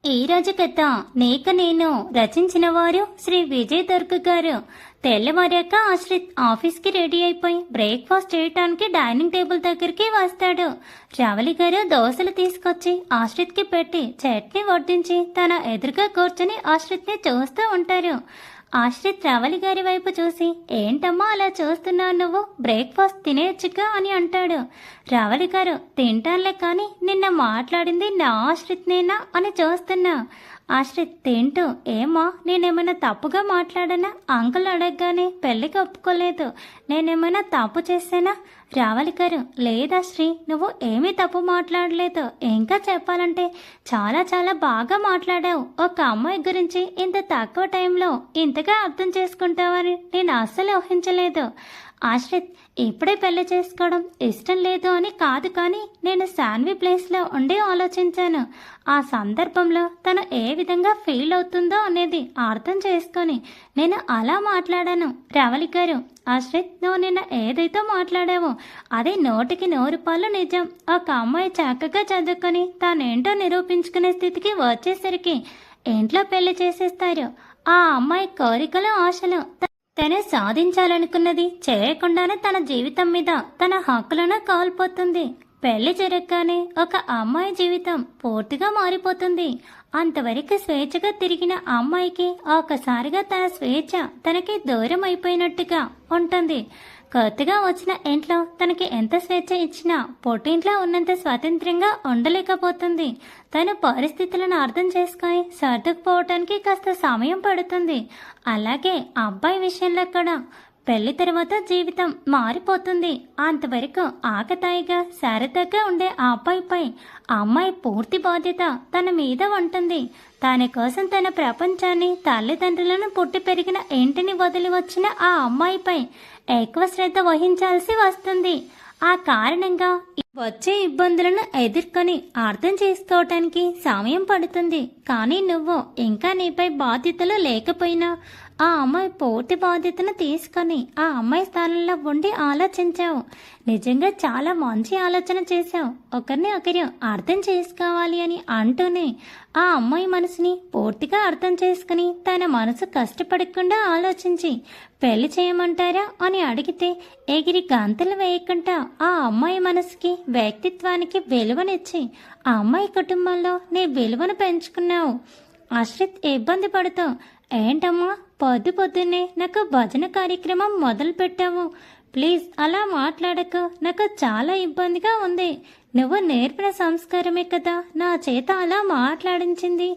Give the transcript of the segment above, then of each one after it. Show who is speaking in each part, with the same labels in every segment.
Speaker 1: ఈ రోజు కథ నీకు నేను రచించిన వారు శ్రీ విజయ్ దుర్గ గారు. తెల్లవారాక ఆశ్రిత్ ఆఫీస్కి రెడీ అయిపోయి బ్రేక్ఫాస్ట్ చేయటానికి డైనింగ్ టేబుల్ దగ్గరికి వస్తాడు. రవలి గారు దోశలు తీసుకొచ్చి ఆశ్రిత్కి పెట్టి చట్నీ వడ్డించి తన ఎదురుగా కూర్చొని ఆశ్రిత్ని చూస్తూ ఉంటారు. ఆశ్రిత్ రవలి గారి వైపు చూసి, ఏంటమ్మా అలా చూస్తున్నావు, నువ్వు బ్రేక్ఫాస్ట్ తినేయచ్చుగా అని అంటాడు. రవలి గారు, తింటానులే కానీ నిన్న మాట్లాడింది నా ఆశ్రిత్నేనా అని చూస్తున్నా. ఆశ్రిత్ తింటూ, ఏమా నేనేమైనా తప్పుగా మాట్లాడానా? అంకుల్ అడగగానే పెళ్ళికి ఒప్పుకోలేదు, నేనేమైనా తప్పు చేశానా? రావలి గారు, లేదా శ్రీ, నువ్వు ఏమీ తప్పు మాట్లాడలేదు. ఇంకా చెప్పాలంటే చాలా చాలా బాగా మాట్లాడావు. ఒక అమ్మాయి గురించి ఇంత తక్కువ టైంలో ఇంతగా అర్థం చేసుకుంటావని నేను అస్సలు ఊహించలేదు. ఆశ్రిత్, ఇప్పుడే పెళ్లి చేసుకోవడం ఇష్టం లేదు అని కాదు, కానీ నేను శాన్వి ప్లేస్లో ఉండి ఆలోచించాను. ఆ సందర్భంలో తను ఏ విధంగా ఫీల్ అవుతుందో అనేది అర్థం చేసుకొని నేను అలా మాట్లాడాను. రవలి గారు, ఆశ్రిత్, నువ్వు నిన్న ఏదైతే మాట్లాడావో అది 100% నిజం. ఒక అమ్మాయి చక్కగా చదువుకొని తానేంటో నిరూపించుకునే స్థితికి వచ్చేసరికి ఇంట్లో పెళ్లి చేసేస్తారు. ఆ అమ్మాయి కోరికలు, ఆశలు తను సాధించాలనుకున్నది చేయకుండానే తన జీవితం మీద తన హక్కులను కోల్పోతుంది. పెళ్లి జరగగానే ఒక అమ్మాయి జీవితం పూర్తిగా మారిపోతుంది. అంతవరకు స్వేచ్ఛగా తిరిగిన అమ్మాయికి ఒకసారిగా తన స్వేచ్ఛ తనకి దూరం అయిపోయినట్టుగా ఉంటుంది. కొత్తగా వచ్చిన ఇంట్లో తనకి ఎంత స్వేచ్ఛ ఇచ్చినా పుట్టింట్లో ఉన్నంత స్వతంత్రంగా ఉండలేకపోతుంది. తన పరిస్థితులను అర్థం చేసుకొని సర్దుకుపోవటానికి కాస్త సమయం పడుతుంది. అలాగే అబ్బాయి విషయంలో కూడా పెళ్లి తర్వాత జీవితం మారిపోతుంది. అంతవరకు ఆకతాయిగా సరదాగా ఉండే ఆ అబ్బాయిపై అమ్మాయి పూర్తి బాధ్యత తన మీద ఉంటుంది. తన కోసం తన ప్రపంచాన్ని, తల్లిదండ్రులను పుట్టి పెరిగిన ఇంటిని వదిలి వచ్చిన ఆ అమ్మాయిపై ఎక్కువ శ్రద్ధ వహించాల్సి వస్తుంది. ఆ కారణంగా వచ్చే ఇబ్బందులను ఎదుర్కొని అర్థం చేసుకోవటానికి సమయం పడుతుంది. కానీ నువ్వు ఇంకా నీపై బాధ్యతలు లేకపోయినా ఆ అమ్మాయి పూర్తి బాధ్యతను తీసుకొని ఆ అమ్మాయి స్థానంలో ఉండి ఆలోచించావు. నిజంగా చాలా మంచి ఆలోచన చేశావు. ఒకరిని ఒకరు అర్థం చేసుకోవాలి అని అంటూనే ఆ అమ్మాయి మనసుని పూర్తిగా అర్థం చేసుకుని తన మనసు కష్టపడకుండా ఆలోచించి పెళ్లి చేయమంటారా అని అడిగితే ఎగిరి గంతలు వేయకుండా ఆ అమ్మాయి మనసుకి, వ్యక్తిత్వానికి విలువనిచ్చి ఆ అమ్మాయి కుటుంబంలో నీ విలువను పెంచుకున్నావు. ఆశ్రిత్ ఇబ్బంది పడుతూ, ఏంటమ్మా పొద్దున్నే నాకు భజన కార్యక్రమం మొదలు పెట్టావు, ప్లీజ్ అలా మాట్లాడకు, నాకు చాలా ఇబ్బందిగా ఉంది. నువ్వు నేర్పిన సంస్కారమే కదా నా చేత అలా మాట్లాడించింది.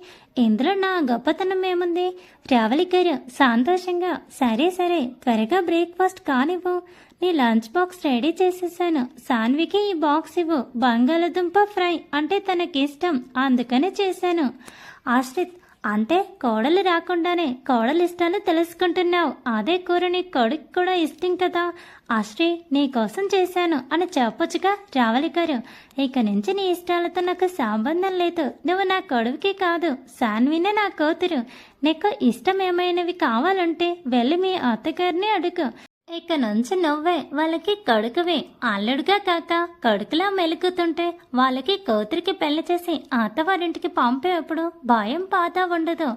Speaker 1: ఇందులో నా గొప్పతనం ఏముంది? రవలి గారు సంతోషంగా, సరే సరే త్వరగా బ్రేక్ఫాస్ట్ కానివ్వు, నీ లంచ్ బాక్స్ రెడీ చేసేసాను. సాన్వికి ఈ బాక్స్ ఇవ్వు, బంగాళదుంప ఫ్రై అంటే తనకిష్టం, అందుకని చేశాను. ఆశ్రిత్, అంటే కోడలు రాకుండానే కోడలు ఇష్టాలు తెలుసుకుంటున్నావు. అదే కూర నీ కొడుకు కూడా ఇష్టం కదా. ఆశ్రీ, నీ కోసం చేశాను అని చెప్పొచ్చుగా. రావలి గారు, ఇక నుంచి నీ ఇష్టాలతో నాకు సంబంధం లేదు. నువ్వు నా కొడుకుకి కాదు, సాన్వినే నా కూతురు. నీకు ఇష్టం ఏమైనవి కావాలంటే వెళ్ళి మీ అత్తగారిని అడుగు. ఇక నుంచి నువ్వే వాళ్ళకి కొడుకువి. అల్లుడుగా కాక కొడుకులా మెలుగుతుంటే వాళ్ళకి కూతురికి పెళ్లి చేసి అత్తవారింటికి పంపేప్పుడు భయం పాత ఉండదు.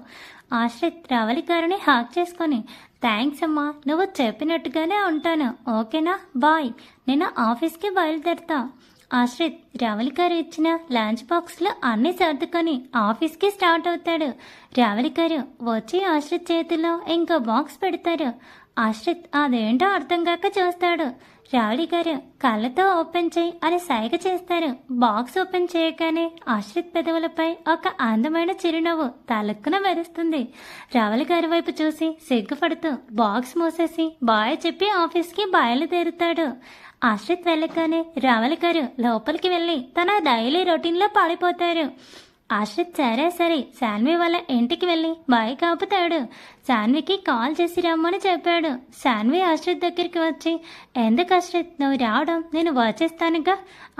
Speaker 1: ఆశ్రిత్ రవలి గారిని హాక్ చేసుకొని, థ్యాంక్స్ అమ్మా, నువ్వు చెప్పినట్టుగానే ఉంటాను, ఓకేనా, బాయ్, నేను ఆఫీస్కి బయలుదేరుతా. ఆశ్రిత్ రవలి గారు ఇచ్చిన లంచ్ బాక్స్లో అన్నీ సర్దుకొని ఆఫీస్కి స్టార్ట్ అవుతాడు. రవలి గారు వచ్చి ఆశ్రిత్ చేతిలో ఇంకో బాక్స్ పెడతారు. ఆశ్రిత్ అదేంటో అర్థం కాక చూస్తాడు. రవలి గారు కళ్ళతో ఓపెన్ చేయి అని సైగ చేస్తారు. బాక్స్ ఓపెన్ చేయగానే ఆశ్రిత్ పెదవులపై ఒక అందమైన చిరునవ్వు తలక్కున మెరుస్తుంది. రవలి గారి వైపు చూసి సిగ్గుపడుతూ బాక్స్ మూసేసి బాయ్ చెప్పి ఆఫీస్కి బయలుదేరుతాడు. ఆశ్రిత్ వెళ్ళగానే రవలి గారు లోపలికి వెళ్ళి తన డైలీ రొటీన్లో పడిపోతారు. ఆశ్రిత్ సరే సరే శాన్వి వాళ్ళ ఇంటికి వెళ్ళి బాయ్ కాపుతాడు. శాన్వికి కాల్ చేసి రమ్మని చెప్పాడు. శాన్వి ఆశ్రిత్ దగ్గరికి వచ్చి, ఎందుకు ఆశ్రిత్ నువ్వు రావడం, నేను వచ్చేస్తానుగా.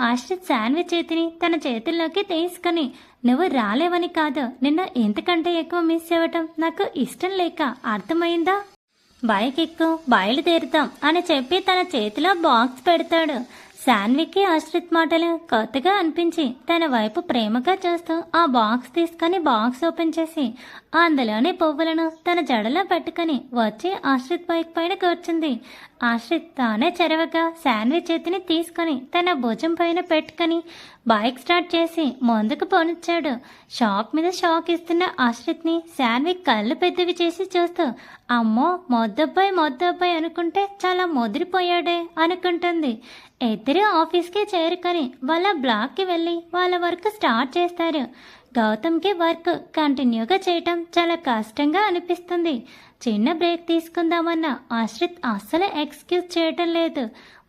Speaker 1: ఆశ్రిత్ శాన్వి చేతిని తన చేతుల్లోకి తీసుకుని, నువ్వు రాలేవని కాదు, నిన్ను ఇంతకంటే ఎక్కువ మిస్ అవ్వటం నాకు ఇష్టం లేక, అర్థమైందా? బైక్ ఎక్కు, బయలుదేరుతాం అని చెప్పి తన చేతిలో బాక్స్ పెడతాడు. శాన్వికి ఆశ్రిత్ మాటలు కొత్తగా అనిపించి తన వైపు ప్రేమగా చూస్తూ ఆ బాక్స్ తీసుకుని బాక్స్ ఓపెన్ చేసి అందులోని పువ్వులను తన జడలో పెట్టుకుని వచ్చి ఆశ్రిత్ బైక్ పైన కూర్చుంది. ఆశ్రిత్ తానే చెరవగా శాన్వి చేతిని తీసుకుని తన భుజం పైన పెట్టుకుని బైక్ స్టార్ట్ చేసి ముందుకు పోనిచ్చాడు. షాక్ మీద షాక్ ఇస్తున్న ఆశ్రిత్ని శాన్వి కళ్ళు పెద్దవి చేసి చూస్తూ అమ్మో మొద్దబ్బాయి అనుకుంటే చాలా ముదిరిపోయాడే అనుకుంటుంది. ఇద్దరు ఆఫీస్కి చేరుకొని వాళ్ళ బ్లాక్కి వెళ్ళి వాళ్ళ వర్క్ స్టార్ట్ చేస్తారు. గౌతమ్కి వర్క్ కంటిన్యూగా చేయటం చాలా కష్టంగా అనిపిస్తుంది. చిన్న బ్రేక్ తీసుకుందామన్న ఆశ్రిత్ అస్సలు ఎక్స్క్యూజ్ చేయటం లేదు.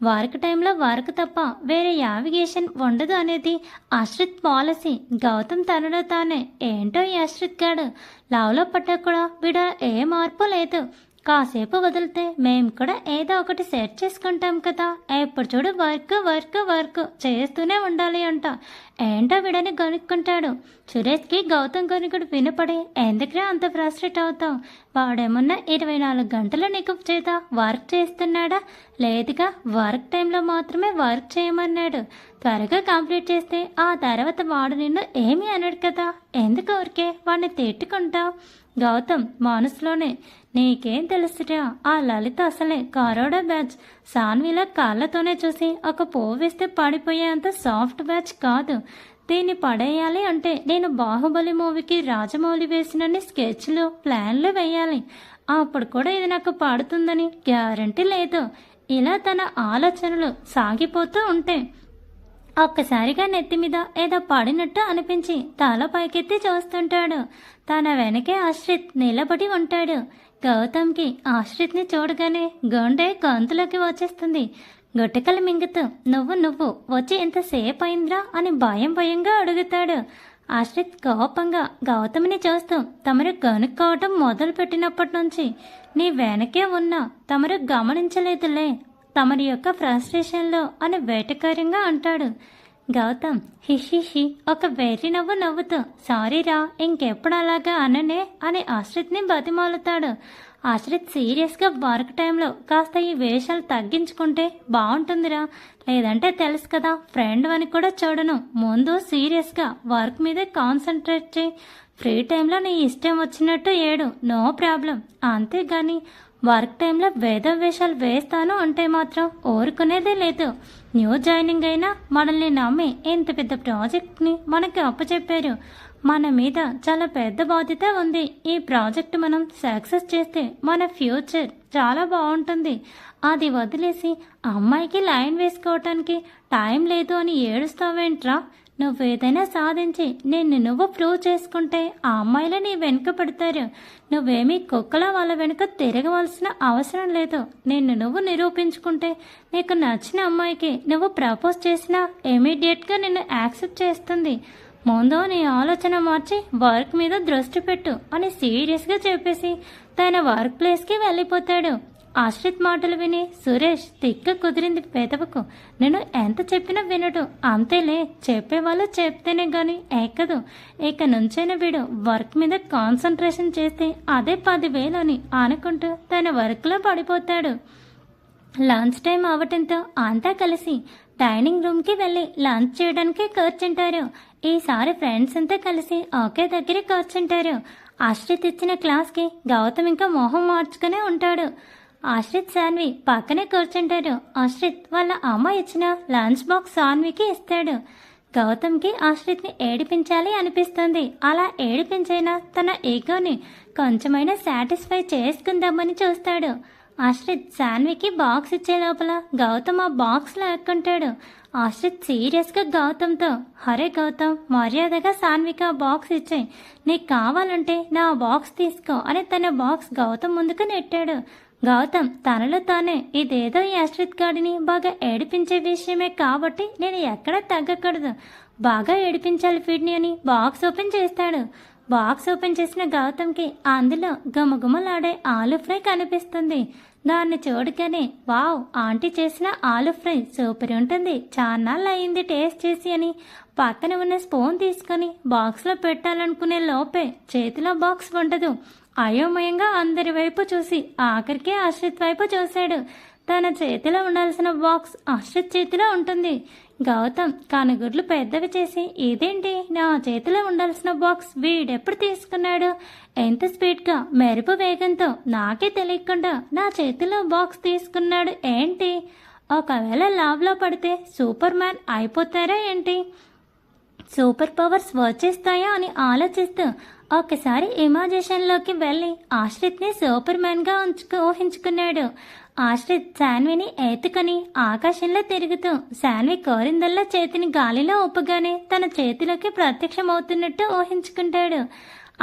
Speaker 1: వర్క్ టైంలో వర్క్ తప్ప వేరే యావిగేషన్ ఉండదు అనేది ఆశ్రిత్ పాలసీ. గౌతమ్ తనలో తానే ఏంటో ఈ ఆశ్రిత్ గాడు లవ్లో పడ్డా కూడా వీడ ఏ మార్పు లేదు. కాసేపు వదిలితే మేము కూడా ఏదో ఒకటి సెట్ చేసుకుంటాం కదా, ఎప్పుడు చూడు వర్క్ చేస్తూనే ఉండాలి అంట. ఏంటో వీడని గనుక్కుంటాడు. సురేష్కి గౌతమ్ గనుకుడు వినపడి ఎందుకురా అంత ఫ్రస్ట్రేట్ అవుతాం, వాడేమన్నా 24 గంటలు నీకు చేత వర్క్ చేస్తున్నాడా? లేదుగా, వర్క్ టైంలో మాత్రమే వర్క్ చేయమన్నాడు. త్వరగా కంప్లీట్ చేస్తే ఆ తర్వాత వాడు నిన్ను ఏమీ అనడు కదా, ఎందుకు ఊరికే వాడిని తిట్టుకుంటావు? గౌతమ్ మనసులోనే నీకేం తెలుసురా, ఆ లలిత అసలే కరోడా బ్యాచ్. సాన్విలా కాళ్ళతోనే చూసి ఒక పువ్వు వేస్తే పడిపోయేంత సాఫ్ట్ బ్యాచ్ కాదు. దీన్ని పడేయాలి అంటే నేను బాహుబలి మూవీకి రాజమౌళి వేసినన్ని స్కెచ్లు ప్లాన్లు వేయాలి. అప్పుడు కూడా ఇది నాకు పడుతుందని గ్యారంటీ లేదు. ఇలా తన ఆలోచనలు సాగిపోతూ ఉంటే ఒక్కసారిగా నెత్తి మీద ఏదో పడినట్టు అనిపించి తల పైకెత్తి చూస్తుంటాడు. తన వెనకే ఆశ్రిత్ నిలబడి ఉంటాడు. గౌతమ్కి ఆశ్రిత్ని చూడగానే గుండె గొంతులోకి వచ్చేస్తుంది. గుట్టకలు మింగుతూ నువ్వు వచ్చి ఎంతసేపు అయిందిరా అని భయంగా అడుగుతాడు. ఆశ్రిత్ కోపంగా గౌతమ్ని చూస్తూ తమరు గనుక్కోవటం మొదలు పెట్టినప్పటి నుంచి నీ వెనకే ఉన్నా తమరు గమనించలేదులే తమరి యొక్క ఫ్రస్ట్రేషన్లో అని వేటకారంగా అంటాడు. గౌతమ్ హిహి ఒక వెర్రి నవ్వు నవ్వుతూ సారీరా ఇంకెప్పుడు అలాగా అననే అని ఆశ్రిత్ని బతిమాలుతాడు. ఆశ్రిత్ సీరియస్గా వర్క్ టైంలో కాస్త ఈ వేషాలు తగ్గించుకుంటే బాగుంటుందిరా, లేదంటే తెలుసు కదా ఫ్రెండ్ అని కూడా చూడను. ముందు సీరియస్గా వర్క్ మీదే కాన్సన్ట్రేట్ చేయి. ఫ్రీ టైంలో నీ ఇష్టం వచ్చినట్టు ఏడు, నో ప్రాబ్లం. అంతేగాని వర్క్ టైంలో వేషాలు వేస్తాను అంటే మాత్రం ఊరుకునేదే లేదు. న్యూ జాయినింగ్ అయినా మనల్ని నమ్మి ఇంత పెద్ద ప్రాజెక్ట్ని మనకి అప్పచెప్పారు. మన మీద చాలా పెద్ద బాధ్యత ఉంది. ఈ ప్రాజెక్ట్ మనం సక్సెస్ చేస్తే మన ఫ్యూచర్ చాలా బాగుంటుంది. అది వదిలేసి అమ్మాయికి లైన్ వేసుకోవటానికి టైం లేదు అని ఏడుస్తావేంట్రా? నువ్వేదైనా సాధించి నువ్వు ప్రూవ్ చేసుకుంటే ఆ అమ్మాయిలు నీ వెనుక పడతారు. నువ్వేమీ కుక్కలా వాళ్ళ వెనుక తిరగవలసిన అవసరం లేదు. నువ్వు నిరూపించుకుంటే నీకు నచ్చిన అమ్మాయికి నువ్వు ప్రపోజ్ చేసినా ఇమీడియట్గా నిన్ను యాక్సెప్ట్ చేస్తుంది. ముందు నీ ఆలోచన మార్చి వర్క్ మీద దృష్టి పెట్టు అని సీరియస్గా చెప్పేసి తన వర్క్ ప్లేస్కి వెళ్ళిపోతాడు. ఆశ్రిత్ మాటలు విని సురేష్ తిక్క కుదిరింది పెదవకు. నేను ఎంత చెప్పినా వినడు, అంతేలే చెప్పేవాళ్ళు చెప్తేనే గాని ఎక్కదు. ఇక నుంచైనా వీడు వర్క్ మీద కాన్సన్ట్రేషన్ చేస్తే అదే 10,000 అని అనుకుంటూ తన వర్క్లో పడిపోతాడు. లంచ్ టైం అవటంతో అంతా కలిసి డైనింగ్ రూమ్కి వెళ్ళి లంచ్ చేయడానికి కూర్చుంటారు. ఈసారి ఫ్రెండ్స్ అంతా కలిసి ఒకే దగ్గర కూర్చుంటారు. ఆశ్రిత్ ఇచ్చిన క్లాస్కి గౌతమ్ ఇంకా మొహం మార్చుకునే ఉంటాడు. ఆశ్రిత్ సాన్వి పక్కనే కూర్చుంటారు. ఆశ్రిత్ వాళ్ళ అమ్మ ఇచ్చిన లంచ్ బాక్స్ సాన్వికి ఇస్తాడు. గౌతమ్కి ఆశ్రిత్ని ఏడిపించాలి అనిపిస్తుంది. అలా ఏడిపించైనా తన ఈగోని కొంచెమైనా సాటిస్ఫై చేసుకుందామని చూస్తాడు. ఆశ్రిత్ సాన్వికి బాక్స్ ఇచ్చే లోపల గౌతమ్ ఆ బాక్స్ లాక్కుంటాడు. ఆశ్రిత్ సీరియస్గా గౌతమ్తో హరే గౌతమ్ మర్యాదగా సాన్వికి ఆ బాక్స్ ఇచ్చాయి, నీకు కావాలంటే నా బాక్స్ తీసుకో అని తన బాక్స్ గౌతమ్ ముందుకు నెట్టాడు. గౌతమ్ తనలో తానే ఇదేదో ఈ ఆశ్రిత్ గాడిని బాగా ఏడిపించే విషయమే కాబట్టి నేను ఎక్కడా తగ్గకూడదు, బాగా ఏడిపించాలి ఫీడ్ని అని బాక్స్ ఓపెన్ చేస్తాడు. బాక్స్ ఓపెన్ చేసిన గౌతమ్కి అందులో గుమగుమలాడే ఆలూ ఫ్రై కనిపిస్తుంది. దాన్ని చూడగానే వావ్ ఆంటీ చేసిన ఆలూ ఫ్రై సూపర్ ఉంటుంది, చాన్నాళ్ళు అయింది టేస్ట్ చేసి అని పక్కన ఉన్న స్పూన్ తీసుకొని బాక్స్లో పెట్టాలనుకునే లోపే చేతిలో బాక్స్ ఉండదు. అయోమయంగా అందరి వైపు చూసి ఆఖరికి ఆశ్రిత్ వైపు చూశాడు. తన చేతిలో ఉండాల్సిన బాక్స్ ఆశ్రిత్ చేతిలో ఉంటుంది. గౌతమ్ కనుగుడ్లు పెద్దవి చేసి, ఇదేంటి నా చేతిలో ఉండాల్సిన బాక్స్ వీడెప్పుడు తీసుకున్నాడు? ఎంత స్పీడ్గా మెరుపు వేగంతో నాకే తెలియకుండా నా చేతిలో బాక్స్ తీసుకున్నాడు ఏంటి? ఒకవేళ లాబ్లో పడితే సూపర్ మ్యాన్ అయిపోతారా ఏంటి? సూపర్ పవర్స్ వచ్చేస్తాయా అని ఆలోచిస్తూ ఒకసారి ఇమాజినేషన్లోకి వెళ్ళి ఆశ్రిత్ని సూపర్ మ్యాన్గా ఊహించుకున్నాడు. ఆశ్రిత్ శాన్విని ఎత్తుకొని ఆకాశంలో తిరుగుతూ శాన్వి కోరిందల్లా చేతిని గాలిలో ఊపగానే తన చేతిలోకి ప్రత్యక్షమవుతున్నట్టు ఊహించుకుంటాడు.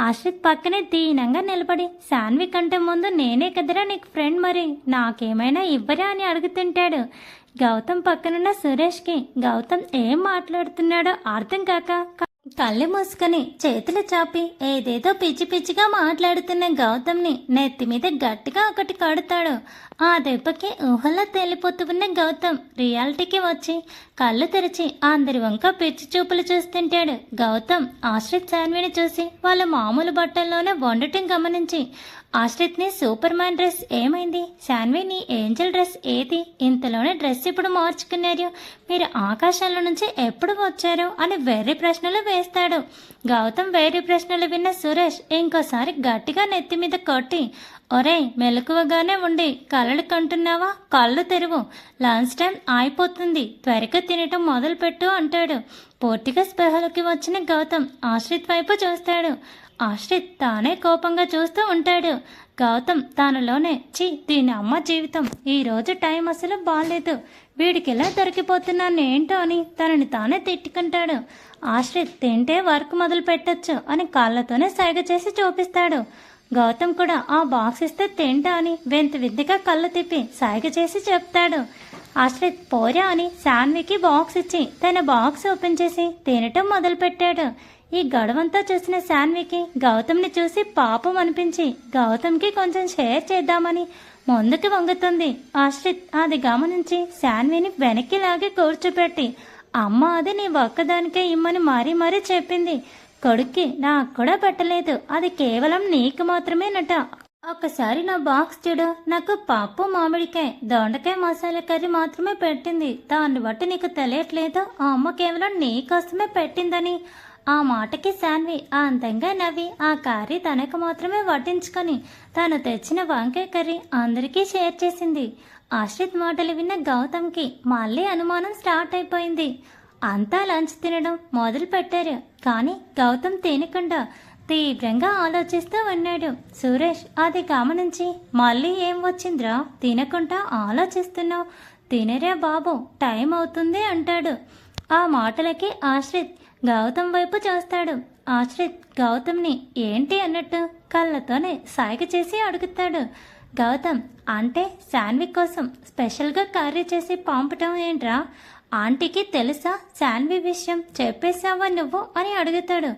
Speaker 1: ఆశ్రిత్ పక్కనే దీనంగా నిలబడి, శాన్వి కంటే ముందు నేనే కదరా నీకు ఫ్రెండ్, మరి నాకేమైనా ఇవ్వరా అని అడుగుతుంటాడు. గౌతమ్ పక్కనున్న సురేష్కి గౌతమ్ ఏం మాట్లాడుతున్నాడో అర్థం కాక కళ్ళు మూసుకొని చేతులు చాపి ఏదేదో పిచ్చి పిచ్చిగా మాట్లాడుతున్న గౌతమ్ని నెత్తి మీద గట్టిగా ఒకటి కడతాడు. ఆ దెబ్బకి ఊహల్లో తేలిపోతూ ఉన్న గౌతమ్ రియాలిటీకి వచ్చి కళ్ళు తెరిచి అందరి వంక పిచ్చి చూపులు చూస్తుంటాడు. గౌతమ్ ఆశ్రిత్ శాన్విని చూసి వాళ్ళ మామూలు బట్టల్లోనే వండటం గమనించి, ఆశ్రిత్ని సూపర్ మ్యాన్ డ్రెస్ ఏమైంది? శాన్విని ఏంజల్ డ్రెస్ ఏది? ఇంతలోనే డ్రెస్ ఇప్పుడు మార్చుకున్నారు, మీరు ఆకాశంలో నుంచి ఎప్పుడు వచ్చారు అని వేరే ప్రశ్నలు వేస్తాడు. గౌతమ్ వేరే ప్రశ్నలు విన్న సురేష్ ఇంకోసారి గట్టిగా నెత్తి మీద కొట్టి, ఒరేయ్ మెలకువగానే ఉండి కళ్ళలు కంటున్నావా? కళ్ళు తెరువు, లంచ్ టైం అయిపోతుంది, త్వరగా తినటం మొదలుపెట్టు అంటాడు. పూర్తిగా స్పృహలోకి వచ్చిన గౌతమ్ ఆశ్రిత్ వైపు చూస్తాడు. ఆశ్రిత్ తానే కోపంగా చూస్తూ ఉంటాడు. గౌతమ్ తనలోనే, దీని అమ్మ జీవితం, ఈరోజు టైం అసలు బాగాలేదు, వీడికి ఎలా దొరికిపోతున్నాను ఏంటో అని తనని తానే తిట్టుకుంటాడు. ఆశ్రిత్ తింటే వర్క్ మొదలు పెట్టచ్చు అని కాళ్ళతోనే సైగ చేసి చూపిస్తాడు. గౌతమ్ కూడా ఆ బాక్స్ ఇస్తే తింటా అని వెంత విద్యగా కళ్ళు తిప్పి సైగ చేసి చెప్తాడు. ఆశ్రిత్ పోరా అని శాన్వికి బాక్స్ ఇచ్చి తన బాక్స్ ఓపెన్ చేసి తినటం మొదలుపెట్టాడు. ఈ గొడవంతా చూసిన శాన్వికి గౌతమ్ని చూసి పాపం అనిపించి గౌతమ్కి కొంచెం షేర్ చేద్దామని ముందుకు వంగుతుంది. ఆశ్రిత్ అది గమనించి శాన్విని వెనక్కి లాగి కూర్చోపెట్టి, అమ్మ అది నీ ఒక్కదానికే ఇమ్మని మరీ చెప్పింది, కొడుక్కి నాకు కూడా పెట్టలేదు, అది కేవలం నీకు మాత్రమేనట. ఒక్కసారి నా బాక్స్ చూడు, నాకు పప్పు మామిడికాయ దొండకాయ మసాలా కర్రీ మాత్రమే పెట్టింది, దాన్ని బట్టి నీకు తెలియట్లేదు ఆ అమ్మ కేవలం నీకోసమే పెట్టిందని. ఆ మాటకి శాన్వి అందంగా నవ్వి ఆ కర్రీ తనకు మాత్రమే వడ్డించుకొని తాను తెచ్చిన వంకాయ కర్రీ అందరికీ షేర్ చేసింది. ఆశ్రిత్ మాటలు విన్న గౌతమ్కి మళ్ళీ అనుమానం స్టార్ట్ అయిపోయింది. అంతా లంచ్ తినడం మొదలు పెట్టారు, కానీ గౌతమ్ తినకుండా తీవ్రంగా ఆలోచిస్తూ ఉన్నాడు. సురేష్ అది గమనించి, మళ్ళీ ఏం వచ్చిందిరా తినకుండా ఆలోచిస్తున్నావు, తినరా బాబు టైం అవుతుంది అంటాడు. ఆ మాటలకి ఆశ్రిత్ గౌతమ్ వైపు చూస్తాడు. ఆశ్రిత్ గౌతమ్ని ఏంటి అన్నట్టు కళ్ళతోనే సైగ చేసి అడుగుతాడు. గౌతమ్ అంటే శాన్వి కోసం స్పెషల్గా కర్రీ చేసి పంపటం ఏంట్రా? ఆంటీకి తెలుసా శాన్వి విషయం, చెప్పేశావా నువ్వు అని అడుగుతాడు.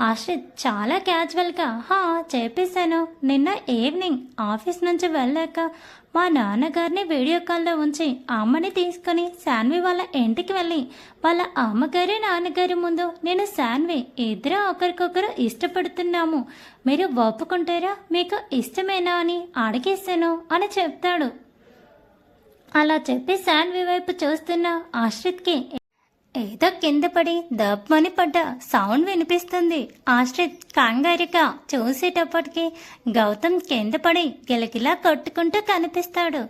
Speaker 1: ఆశ్రిత్ చాలా క్యాజువల్గా, చెప్పేశాను, నిన్న ఈవినింగ్ ఆఫీస్ నుంచి వెళ్ళాక మా నాన్నగారిని వీడియో కాల్లో ఉంచి అమ్మని తీసుకొని శాన్వి వాళ్ళ ఇంటికి వెళ్ళి వాళ్ళ అమ్మగారి నాన్నగారి ముందు నేను శాన్వి ఇద్దరు ఒకరికొకరు ఇష్టపడుతున్నాము, మీరు ఒప్పుకుంటారా, మీకు ఇష్టమేనా అని అడిగేశాను అని చెప్తాడు. అలా చెప్పి శాన్వి వైపు చూస్తున్న ఆశ్రిత్కి ఏదో కింద పడి దబ్బని పడ్డ సౌండ్ వినిపిస్తుంది. ఆశ్రిత్ కంగారుగా చూసేటప్పటికి గౌతమ్ కింద పడి గిలగిలా కొట్టుకుంటూ కనిపిస్తాడు.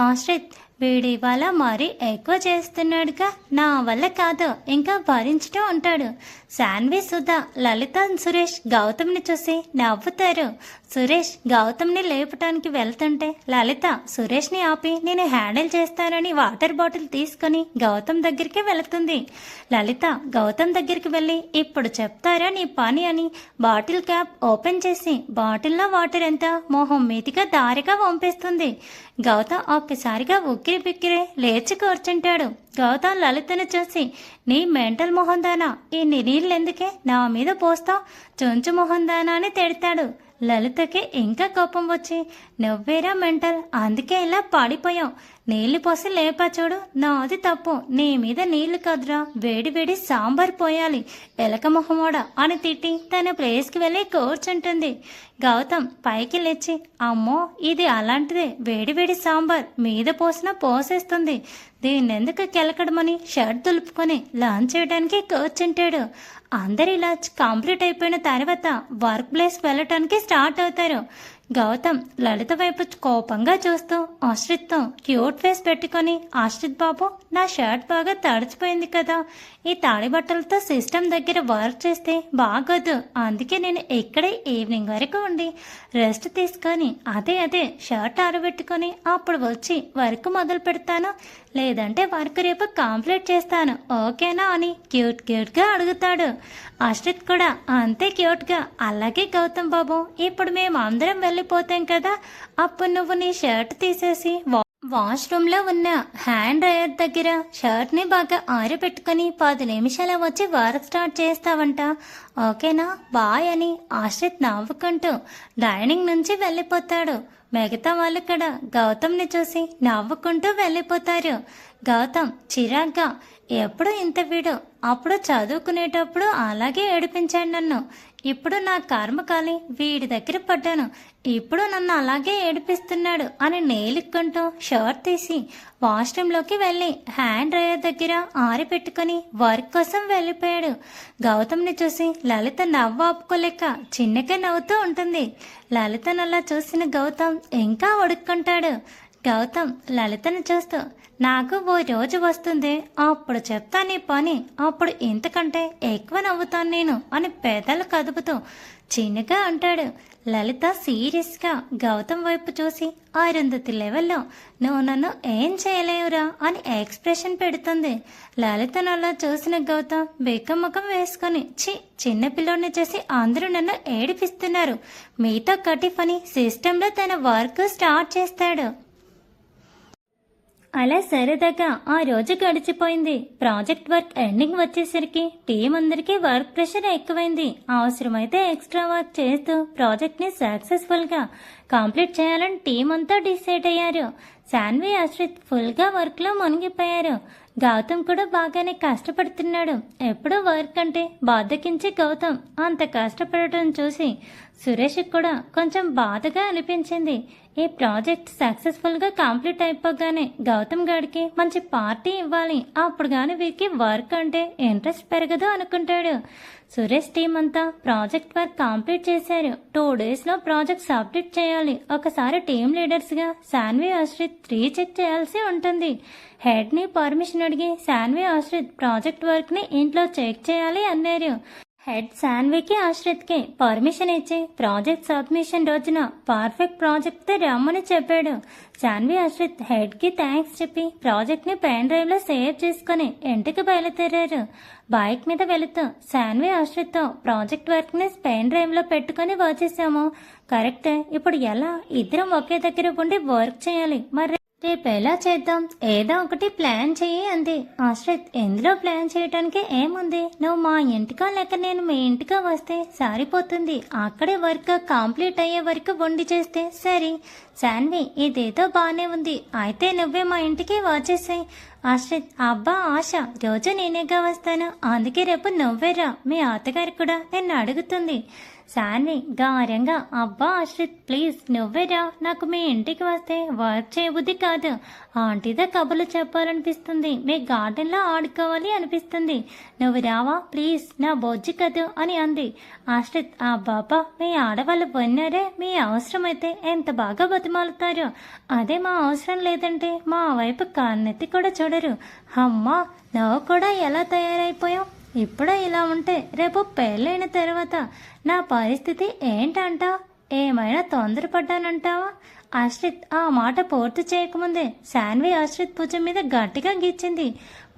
Speaker 1: ఆశ్రిత్ వీడి ఇవాళ మరీ ఎక్కువ చేస్తున్నాడుగా, నా వల్ల కాదు ఇంకా భరించటం అంటాడు. శాన్వి, సుధా, లలిత, సురేష్ గౌతమ్ని చూసి నవ్వుతారు. సురేష్ గౌతమ్ని లేపటానికి వెళ్తుంటే లలిత సురేష్ని ఆపి నేను హ్యాండిల్ చేస్తానని వాటర్ బాటిల్ తీసుకొని గౌతమ్ దగ్గరికి వెళుతుంది. లలిత గౌతమ్ దగ్గరికి వెళ్ళి ఇప్పుడు చెప్తారా నీ పని అని బాటిల్ క్యాప్ ఓపెన్ చేసి బాటిల్లో వాటర్ ఎంత మొహం మీదిగా దారిగా పంపిస్తుంది. గౌతమ్ ఒక్కసారిగా ఉక్కిరి బిక్కిరే లేచి కూర్చుంటాడు. గౌతమ్ లలితను చూసి నీ మెంటల్ మొహందానా, ఈ నీళ్ళెందుకే నా మీద పోస్తావు, చుంచు మొహందానా అని తిడతాడు. లలితకి ఇంకా కోపం వచ్చి నువ్వేరా మెంటల్, అందుకే ఇలా పాడిపోయావు, నీళ్లు పోసి లేపా చూడు, నాది తప్పు, నీ మీద నీళ్లు కదరా, వేడి వేడి సాంబార్ పోయాలి ఎలక మొహమోడ అని తిట్టి తన ప్లేస్కి వెళ్ళి కూర్చుంటుంది. గౌతమ్ పైకి లేచి, అమ్మో ఇది అలాంటిదే, వేడి వేడి సాంబార్ మీద పోసినా పోసేస్తుంది, దీన్నెందుకు కెలకడమని షర్ట్ దులుపుకొని లంచ్ చేయడానికి కూర్చుంటాడు. అందరు ఇలా కంప్లీట్ అయిపోయిన తర్వాత వర్క్ ప్లేస్ వెళ్ళటానికి స్టార్ట్ అవుతారు. గౌతమ్ లలిత వైపు కోపంగా చూస్తూ ఆశ్రిత్తో క్యూట్ ఫేస్ పెట్టుకొని, ఆశ్రిత్ బాబు నా షర్ట్ బాగా తడిచిపోయింది కదా, ఈ తాడి బట్టలతో సిస్టమ్ దగ్గర వర్క్ చేస్తే బాగోదు, అందుకే నేను ఇక్కడే ఈవినింగ్ వరకు ఉండి రెస్ట్ తీసుకొని అదే షర్ట్ ఆరబెట్టుకొని అప్పుడు వచ్చి వర్క్ మొదలు పెడతాను, లేదంటే వర్క్ రేపు కంప్లీట్ చేస్తాను, ఓకేనా అని క్యూట్గా అడుగుతాడు. ఆశ్రిత్ కూడా అంతే క్యూట్గా, అలాగే గౌతమ్ బాబు, ఇప్పుడు మేము అందరం వెళ్ళిపోతాం కదా, అప్పుడు నువ్వు నీ షర్ట్ తీసేసి వాష్రూమ్లో ఉన్న హ్యాండ్ డ్రయర్ దగ్గర షర్ట్ని బాగా ఆరబెట్టుకుని 10 నిమిషాలు వచ్చి వర్క్ స్టార్ట్ చేస్తావంట, ఓకేనా, బాయ్ అని ఆశ్రిత్ నవ్వుకుంటూ డైనింగ్ నుంచి వెళ్ళిపోతాడు. మిగతా వాళ్ళు కూడా గౌతమ్ని చూసి నవ్వుకుంటూ వెళ్ళిపోతారు. గౌతమ్ చిరాగ్గా, ఎప్పుడు ఇంత వీడు, అప్పుడు చదువుకునేటప్పుడు అలాగే ఏడిపించాడు నన్ను, ఇప్పుడు నా కర్మకాలి వీడి దగ్గర పడ్డాను, ఇప్పుడు నన్ను అలాగే ఏడిపిస్తున్నాడు అని నేలుక్కుంటూ షర్ట్ తీసి వాష్రూమ్లోకి వెళ్ళి హ్యాండ్ డ్రయర్ దగ్గర ఆరిపెట్టుకుని వర్క్ కోసం వెళ్ళిపోయాడు. గౌతమ్ని చూసి లలిత నవ్వు ఆపుకోలేక చిన్నగా నవ్వుతూ ఉంటుంది. లలితనలా చూసిన గౌతమ్ ఇంకా ఉడుక్కుంటాడు. గౌతమ్ లలితను చూస్తూ, నాకు ఓ రోజు వస్తుంది, అప్పుడు చెప్తా నీ పని, అప్పుడు ఇంతకంటే ఎక్కువ నవ్వుతాను నేను అని పెదలు కదుపుతూ చిన్నగా అంటాడు. లలిత సీరియస్గా గౌతమ్ వైపు చూసి, అరుంధతి లెవెల్లో నువ్వు నన్ను ఏం చేయలేవురా అని ఎక్స్ప్రెషన్ పెడుతుంది. లలితను అలా చూసిన గౌతమ్ బిక్కముఖం వేసుకొని, చిన్నపిల్లోడిని చేసి అందరూ నన్ను ఏడిపిస్తున్నారు, మీతో కటిఫ్ అని సిస్టంలో తన వర్క్ స్టార్ట్ చేస్తాడు. అలా సరదాగా ఆ రోజు గడిచిపోయింది. ప్రాజెక్ట్ వర్క్ ఎండింగ్ వచ్చేసరికి టీం అందరికీ వర్క్ ప్రెషర్ ఎక్కువైంది. అవసరమైతే ఎక్స్ట్రా వర్క్ చేస్తూ ప్రాజెక్ట్ని సక్సెస్ఫుల్గా కంప్లీట్ చేయాలని టీం అంతా డిసైడ్ అయ్యారు. శాన్వి, ఆశ్రిత్ ఫుల్గా వర్క్లో మునిగిపోయారు. గౌతమ్ కూడా బాగానే కష్టపడుతున్నాడు. ఎప్పుడూ వర్క్ అంటే బాధకించి గౌతమ్ అంత కష్టపడటం చూసి సురేష్కి కూడా కొంచెం బాధగా అనిపించింది. ఈ ప్రాజెక్ట్ సక్సెస్ఫుల్గా కంప్లీట్ అయిపోగానే గౌతమ్ గారికి మంచి పార్టీ ఇవ్వాలి, అప్పుడు కానీ వీరికి వర్క్ అంటే ఇంట్రెస్ట్ పెరగదు అనుకుంటాడు. సురేష్ టీం అంతా ప్రాజెక్ట్ వర్క్ కంప్లీట్ చేశారు. 2 డేస్లో ప్రాజెక్ట్ సబ్మిట్ చేయాలి. ఒకసారి టీం లీడర్స్గా శాన్వి, ఆశ్రిత్ రీచెక్ చేయాల్సి ఉంటుంది. హెడ్ని పర్మిషన్ అడిగి శాన్వి, ఆశ్రిత్ ప్రాజెక్ట్ వర్క్ని ఇంట్లో చెక్ చేయాలి అన్నారు. హెడ్ శాన్వికి, ఆశ్రిత్కి పర్మిషన్ ఇచ్చి ప్రాజెక్ట్ సబ్మిషన్ రోజున పర్ఫెక్ట్ ప్రాజెక్ట్తో రమ్మని చెప్పాడు. శాన్వి, ఆశ్రిత్ హెడ్కి థ్యాంక్స్ చెప్పి ప్రాజెక్ట్ని పెన్ డ్రైవ్లో సేవ్ చేసుకుని ఇంటికి బయలుదేరారు. బైక్ మీద వెళుతూ శాన్వి, ఆశ్రిత్తో ప్రాజెక్ట్ వర్క్ని పెన్ డ్రైవ్లో పెట్టుకుని వచ్చేసాము. కరెక్ట్, ఇప్పుడు ఎలా ఇద్దరం ఒకే దగ్గర ఉండి వర్క్ చేయాలి, మరి రేపు ఎలా చేద్దాం, ఏదో ఒకటి ప్లాన్ చెయ్యి అంది. ఆశ్రిత్, ఎందులో ప్లాన్ చేయడానికి ఏముంది, నువ్వు మా ఇంటికో లేక నేను మీ ఇంటికో వస్తే సరిపోతుంది, అక్కడే వర్క్ కంప్లీట్ అయ్యే వరకు వండి చేస్తే సరే. శాన్వి, ఇదేదో బాగానే ఉంది, అయితే నువ్వే మా ఇంటికి వచ్చేసాయి. ఆశ్రిత్, అబ్బా ఆశ, రోజు నేనేగా వస్తాను, అందుకే రేపు నువ్వేరా, మీ అత్తగారు కూడా నిన్ను అడుగుతుంది. శాన్వి గారంగా, అబ్బా ఆశ్రిత్ ప్లీజ్ నువ్వేరా, నాకు మీ ఇంటికి వస్తే వర్క్ చేయబుద్ధి కాదు, ఆంటీతో కబుర్లు చెప్పాలనిపిస్తుంది, మీ గార్డెన్లో ఆడుకోవాలి అనిపిస్తుంది, నువ్వు రావా ప్లీజ్, నా బొజ్జు కదు అని అంది. ఆశ్రిత్, ఆ బాబా మీ ఆడవాళ్ళు విన్నారే, మీ అవసరమైతే ఎంత బాగా బతిమాలుతారో, అదే మా అవసరం లేదంటే మా వైపు కన్నెత్తి కూడా చూడరు. అమ్మా, నువ్వు కూడా ఎలా తయారైపోయావు, ఇప్పుడు ఇలా ఉంటే రేపు పెళ్ళైన తర్వాత నా పరిస్థితి ఏంటంటా, ఏమైనా తొందరపడ్డానంటావా? ఆశ్రిత్ ఆ మాట పూర్తి చేయకముందే శాన్వి ఆశ్రిత్ భుజం మీద గట్టిగా గిచ్చింది.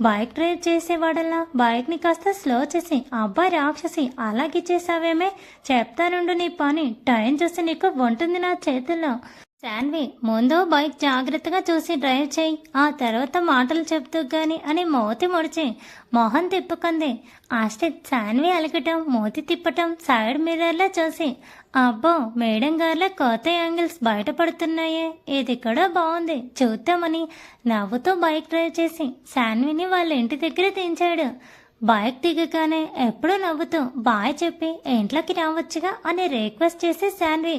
Speaker 1: బైక్ డ్రైవ్ చేసేవాడల్లా బైక్ని కాస్త స్లో చేసి, అబ్బా రాక్షసి అలా గిచ్చేసావేమే, చెప్తానుండు నీ పని, టైం చూసి నీకు ఉంటుంది నా చేతుల్లో. శాన్వి ముందు బైక్ జాగ్రత్తగా చూసి డ్రైవ్ చేయి, ఆ తర్వాత మాటలు చెప్తూ గాని అని మూతి ముడిచి మొహం తిప్పుకుంది. ఆశ్రిత్ శాన్వి అలగటం, మూతి తిప్పటం సైడ్ మిర్రర్లో చూసి అబ్బో మేడం గారిలో కొత్త యాంగిల్స్ బయటపడుతున్నాయే, ఇది కూడా బాగుంది చూద్దామని నవ్వుతూ బైక్ డ్రైవ్ చేసి శాన్విని వాళ్ళ ఇంటి దగ్గర దించాడు. బైక్ దిగగానే ఎప్పుడూ నవ్వుతూ బాయ్ చెప్పి ఇంట్లోకి రావచ్చుగా అని రిక్వెస్ట్ చేసి శాన్వి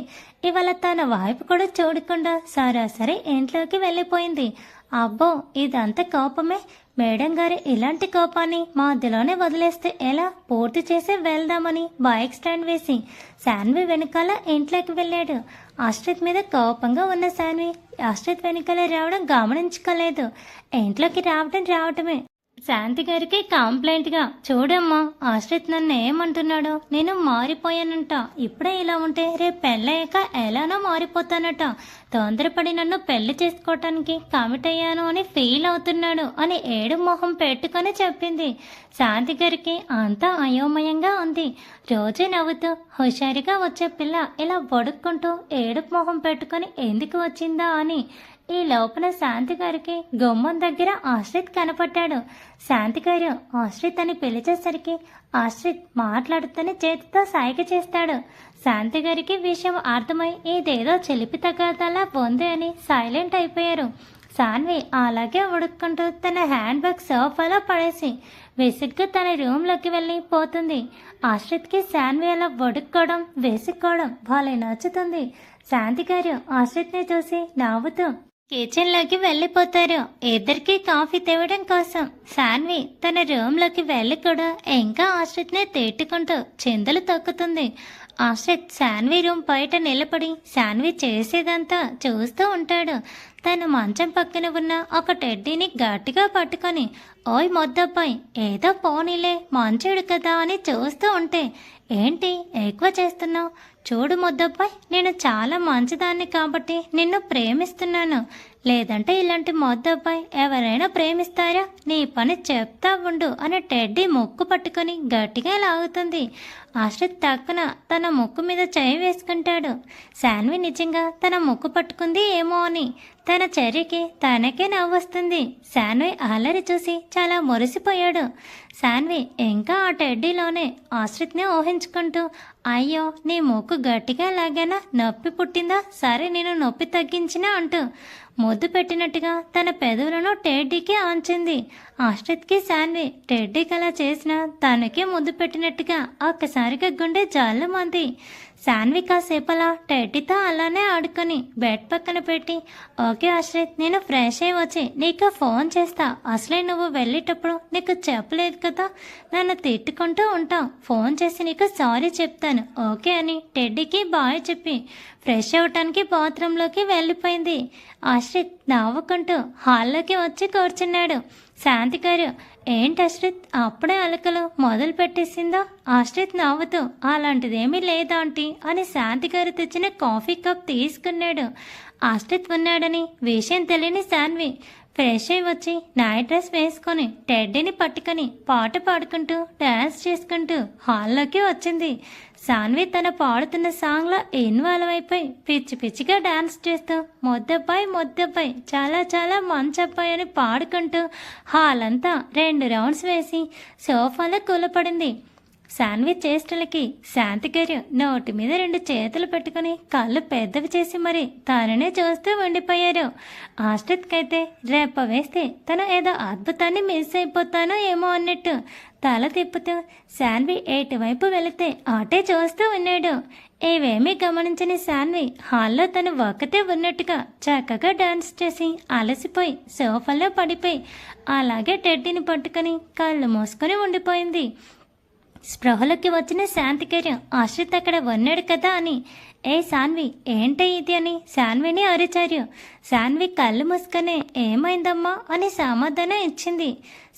Speaker 1: ఇవాళ తన వైపు కూడా చూడకుండా సరాసరి ఇంట్లోకి వెళ్ళిపోయింది. అబ్బో ఇదంతా కోపమే, మేడం గారి ఇలాంటి కోపాన్ని మధ్యలోనే వదిలేస్తే ఎలా, పూర్తి చేసి వెళ్దామని బైక్ స్టాండ్ వేసి శాన్వి వెనకాల ఇంట్లోకి వెళ్ళాడు. ఆశ్రిత్ మీద కోపంగా ఉన్న శాన్వి ఆశ్రిత్ వెనకాల రావడం గమనించుకోలేదు. ఇంట్లోకి రావటమే శాంతి గారికి కంప్లైంట్గా చూడమ్మా ఆశ్రిత్ నన్ను ఏమంటున్నాడు, నేను మారిపోయానంట, ఇప్పుడే ఇలా ఉంటే రేపు పెళ్ళయ్యాక ఎలానో మారిపోతానట, తొందరపడి నన్ను పెళ్లి చేసుకోవటానికి కమిట్ అయ్యాను అని ఫీల్ అవుతున్నాడు అని ఏడు మొహం పెట్టుకొని చెప్పింది. శాంతి గారికి అంతా అయోమయంగా ఉంది. రోజు నవ్వుతూ హుషారుగా వచ్చే పిల్ల ఇలా బొడుక్కుంటూ ఏడుపు మొహం పెట్టుకొని ఎందుకు వచ్చిందా అని. ఈ లోపల శాంతి గారికి గుమ్మం దగ్గర ఆశ్రిత్ కనపడ్డాడు. శాంతి గారు ఆశ్రిత్ అని పిలిచేసరికి ఆశ్రిత్ మాట్లాడుతూనే చేతితో సైగ చేస్తాడు. శాంతి గారికి విషయం అర్థమై ఇదేదో చిలిపి తగాదలా ఉంది అని సైలెంట్ అయిపోయారు. శాన్వి అలాగే ఉడుక్కుంటూ తన హ్యాండ్ బ్యాగ్ సోఫాలో పడేసి విసుగ్గా తన రూమ్లోకి వెళ్ళి పోతుంది. ఆశ్రిత్కి శాన్వి అలా ఉడుక్కోవడం విసుక్కోవడం భలే నచ్చుతుంది. శాంతి గారు ఆశ్రిత్ని చూసి నవ్వుతూ కిచెన్లోకి వెళ్ళిపోతారు. ఇద్దరికి కాఫీ తేవడం కోసం శాన్వి తన రూమ్లోకి వెళ్ళి కూడా ఇంకా ఆశ్రిత్ని తిట్టుకుంటూ చిందలు తొక్కుతుంది. ఆశ్రిత్ శాన్వి రూమ్ బయట నిలబడి శాన్వి చేసేదంతా చూస్తూ ఉంటాడు. తన మంచం పక్కన ఉన్న ఒక టెడ్డీని గట్టిగా పట్టుకొని ఓయ్ మొద్దబ్బాయి ఏదో పోనీలే మంచోడు కదా అని చూస్తూ ఉంటే ఏంటి ఎక్కువ చేస్తున్నావు, చూడు మొద్దబ్బాయి నేను చాలా మంచిదాన్ని కాబట్టి నిన్ను ప్రేమిస్తున్నాను, లేదంటే ఇలాంటి మొద్దబ్బాయి ఎవరైనా ప్రేమిస్తారా, నీ పని చెప్తా ఉండు అని టెడ్డీ ముక్కు పట్టుకొని గట్టిగా లాగుతుంది. ఆశ్రిత్ తక్కున తన ముక్కు మీద చేయి వేసుకుంటాడు. శాన్వి నిజంగా తన ముక్కు పట్టుకుంది ఏమో అని తన చర్యకి తనకే నవ్వొస్తుంది. శాన్వి అల్లరి చూసి చాలా మురిసిపోయాడు. శాన్వి ఇంకా ఆ టెడ్డీలోనే ఆశ్రిత్ని ఊహించుకుంటూ అయ్యో నీ ముక్కు గట్టిగా లాగానా, నొప్పి పుట్టిందా, సరే నేను నొప్పి తగ్గించినా అంటూ ముద్దు పెట్టినట్టుగా తన పెదవులను టెడ్డీకి ఆంచింది. ఆశ్రిత్కి శాన్వి టెడ్డీకి అలా చేసిన తనకే ముద్దు పెట్టినట్టుగా ఒక్కసారిగా గుండె జల్లుమంది. శాన్వి కాసేపలా టెడ్డీతో అలానే ఆడుకొని బెడ్ పక్కన పెట్టి ఓకే ఆశ్రిత్ నేను ఫ్రెష్ అయ్యి వచ్చి నీకు ఫోన్ చేస్తా, అసలే నువ్వు వెళ్ళేటప్పుడు నీకు చెప్పలేదు కదా, నన్ను తిట్టుకుంటూ ఉంటావు, ఫోన్ చేసి నీకు సారీ చెప్తాను ఓకే అని టెడ్డీకి బాయ్ చెప్పి ఫ్రెష్ అవటానికి బాత్రూంలోకి వెళ్ళిపోయింది. ఆశ్రిత్ నవ్వుకుంటూ హాల్లోకి వచ్చి కూర్చున్నాడు. శాంతి గారు ఏంటి ఆశ్రిత్ అప్పుడే అలకలు మొదలు పెట్టేసిందో. ఆశ్రిత్ నవ్వుతూ అలాంటిదేమీ లేదా ఆంటీ అని శాంతి గారు తెచ్చిన కాఫీ కప్ తీసుకున్నాడు. ఆశ్రిత్ ఉన్నాడని విషయం తెలియని శాన్వి ఫ్రెష్ అయి వచ్చి నైట్ డ్రెస్ వేసుకొని టెడ్డీని పట్టుకొని పాట పాడుకుంటూ డ్యాన్స్ చేసుకుంటూ హాల్లోకి వచ్చింది. శాన్వి తన పాడుతున్న సాంగ్లో ఇన్వాల్వ్ అయిపోయి పిచ్చి పిచ్చిగా డాన్స్ చేస్తూ మొద్దబ్బాయి చాలా చాలా మంచి అబ్బాయి అని పాడుకుంటూ హాల్ అంతా 2 రౌండ్స్ వేసి సోఫాలో కూలపడింది. శాన్వి చేష్టలకి శాంతి గారు నోటి మీద 2 చేతులు పెట్టుకుని కళ్ళు పెద్దవి చేసి మరి తననే చూస్తూ ఉండిపోయారు. ఆశ్రిత్కైతే రేప వేస్తే తను ఏదో అద్భుతాన్ని మిస్ అయిపోతానో ఏమో అన్నట్టు తల తిప్పుతూ శాన్వి ఎటువైపు వెళితే అటే చూస్తూ ఉన్నాడు. ఇవేమీ గమనించని శాన్వి హాల్లో తను ఒక్కతే ఉన్నట్టుగా చక్కగా డాన్స్ చేసి అలసిపోయి సోఫాలో పడిపోయి అలాగే టెడ్డీని పట్టుకొని కళ్ళు మూసుకొని ఉండిపోయింది. స్పృహలోకి వచ్చిన శాంతిగారు ఆశ్రిత్ అక్కడ ఉన్నాడు కదా అని ఏ శాన్వి ఏంటి ఇది అని శాన్విని అరిచారు. శాన్వి కళ్ళు మూసుకొని ఏమైందమ్మా అని సమాధానం ఇచ్చింది.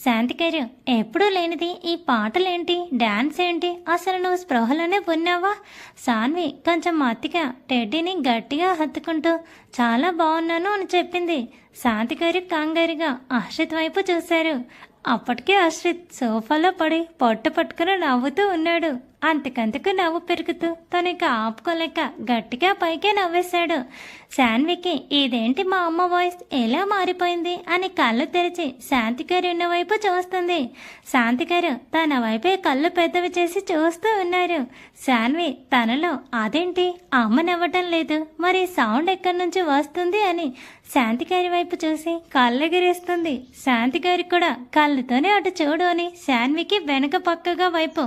Speaker 1: శాంతిగారు ఎప్పుడూ లేనిది ఈ పాటలేంటి, డాన్స్ ఏంటి, అసలు నువ్వు స్పృహలోనే ఉన్నావా. శాన్వి కొంచెం మత్తిగా టెడ్డీని గట్టిగా హత్తుకుంటూ చాలా బాగున్నాను అని చెప్పింది. శాంతిగారు కంగారుగా ఆశ్రిత్ వైపు చూశారు. అప్పటికే ఆశ్రిత్ సోఫాలో పడి పొట్ట పట్టుకుని నవ్వుతూ ఉన్నాడు. అంతకంతకు నవ్వు పెరుగుతూ తనకి ఆపుకోలేక గట్టిగా పైకే నవ్వేశాడు. శాన్వికి ఇదేంటి మా అమ్మ వాయిస్ ఎలా మారిపోయింది అని కళ్ళు తెరిచి శాంతి గారు ఉన్న వైపు చూస్తుంది. శాంతి గారు తన వైపే కళ్ళు పెద్దవి చేసి చూస్తూ ఉన్నారు. శాన్వి తనలో అదేంటి అమ్మ నవ్వటం లేదు, మరి సౌండ్ ఎక్కడి నుంచి వస్తుంది అని శాంతి గారి వైపు చూసి కళ్ళెగిరేస్తుంది. శాంతి గారి కూడా కళ్ళతోనే అటు చూడు అని శాన్వికి వెనక పక్కగా వైపు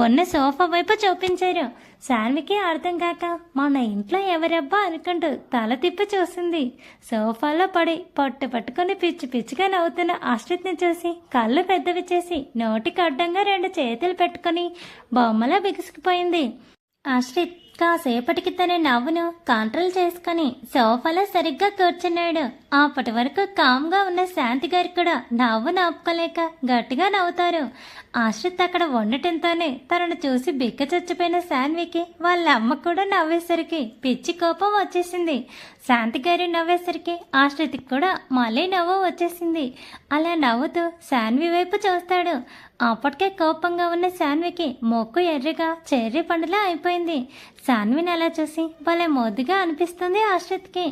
Speaker 1: ఉన్న సోఫా వైపు చూపించారు. శాన్వికి అర్థం కాక మన ఇంట్లో ఎవరబ్బా అనుకుంటూ తల తిప్పి చూసింది. సోఫాలో పడి పొట్టు పట్టుకుని పిచ్చి పిచ్చిగా నవ్వుతున్న ఆశ్రిత్ని చూసి కళ్ళు పెద్దవి చేసి నోటికి అడ్డంగా 2 చేతులు పెట్టుకుని బొమ్మలా బిగుసుకుపోయింది. ఆశ్రిత్ కాసేపటికి తన నవ్వును కంట్రోల్ చేసుకుని సోఫాలో సరిగ్గా కూర్చున్నాడు. అప్పటి వరకు కామ్గా ఉన్న శాంతి గారు కూడా నవ్వు నాపుకోలేక గట్టిగా నవ్వుతారు. ఆశ్రిత్ అక్కడ ఉండటంతోనే తనను చూసి బిక్క చచ్చిపోయిన శాన్వికి వాళ్ళ అమ్మ కూడా నవ్వేసరికి పిచ్చి కోపం వచ్చేసింది. శాంతి గారు నవ్వేసరికి ఆశ్రిత్కి కూడా మళ్ళీ నవ్వు వచ్చేసింది. అలా నవ్వుతూ శాన్వి వైపు చూస్తాడు. అప్పటికే కోపంగా ఉన్న శాన్వికి మొక్కు ఎర్రగా చెర్రీ పండులా అయిపోయింది. శాన్విని అలా చూసి భలే మొద్దుగా అనిపిస్తుంది ఆశ్రిత్కి.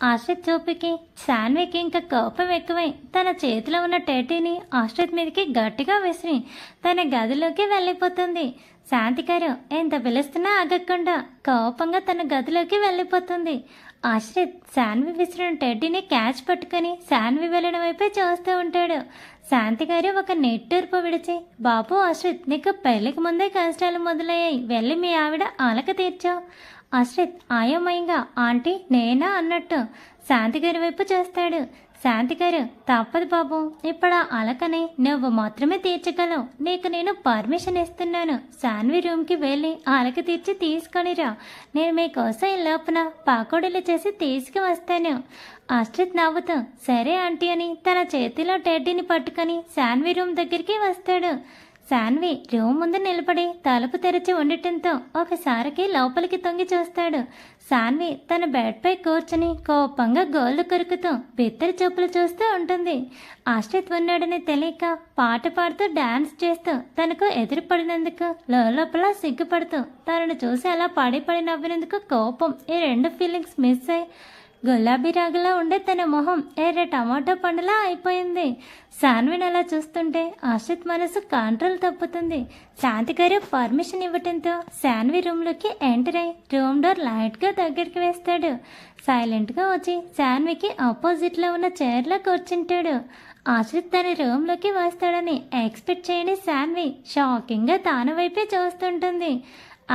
Speaker 1: ఆశ్రిత్ చూపుకి శాన్వికి ఇంకా కోపం ఎక్కువై తన చేతిలో ఉన్న టెడ్డీని ఆశ్రిత్ మీదకి గట్టిగా విసిరి తన గదిలోకి వెళ్ళిపోతుంది. శాంతి గారు ఎంత పిలుస్తున్నా ఆగకుండా కోపంగా తన గదిలోకి వెళ్ళిపోతుంది. ఆశ్రిత్ శాన్వి విసిరిన టెడ్డీని క్యాచ్ పట్టుకుని శాన్వి వెళ్ళిన వైపే చూస్తూ ఉంటాడు. శాంతి గారు ఒక నిట్టూర్పు విడిచి, బాబు ఆశ్రిత్ నీకు పెళ్లికి ముందే కష్టాలు మొదలయ్యాయి, వెళ్ళి మీ ఆవిడ అలక తీర్చావు. ఆశ్రిత్ ఆయోమయంగా ఆంటీ నేనా అన్నట్టు శాంతి గారి వైపు చూస్తాడు. శాంతి గారు తప్పదు బాబు, ఇప్పుడు ఆ అలకని నువ్వు మాత్రమే తీర్చగలవు. నీకు నేను పర్మిషన్ ఇస్తున్నాను. శాన్వి రూమ్కి వెళ్ళి అలక తీర్చి తీసుకొనిరా. నేను మీకోసం ఈ లోపల పాకోడీలు చేసి తీసుకువస్తాను. ఆశ్రిత్ నవ్వుతూ సరే ఆంటీ అని తన చేతిలో టెడ్డీని పట్టుకొని శాన్వి రూమ్ దగ్గరికి వస్తాడు. శాన్వి రూమ్ ముందు నిలబడి తలుపు తెరిచి ఉండటంతో ఒకసారికి లోపలికి తొంగి చూస్తాడు. శాన్వి తన బెడ్పై కూర్చుని కోపంగా గోళ్లు కొరుకుతూ బిత్తరి చూపులు చూస్తూ ఉంటుంది. ఆశ్రిత్ ఉన్నాడని తెలియక పాట పాడుతూ డాన్స్ చేస్తూ తనకు ఎదురుపడినందుకు లోపల సిగ్గుపడుతూ తనను చూసి అలా పడి నవ్వినందుకు కోపం, ఈ 2 ఫీలింగ్స్ మిస్ అయి గులాబీ రాగులా ఉండే తన మొహం ఎర్ర టమాటో పండులా అయిపోయింది. శాన్విని అలా చూస్తుంటే ఆశ్రిత్ మనసు కంట్రోల్ తప్పుతుంది. శాంతి గారు పర్మిషన్ ఇవ్వటంతో శాన్వి రూమ్లోకి ఎంటర్ అయి రూమ్ డోర్ లైట్గా దగ్గరికి వేస్తాడు. సైలెంట్గా వచ్చి శాన్వికి ఆపోజిట్లో ఉన్న చైర్లో కూర్చుంటాడు. ఆశ్రిత్ తన రూమ్లోకి వస్తాడని ఎక్స్పెక్ట్ చేయని శాన్వి షాకింగ్గా తాను వైపే చూస్తుంటుంది.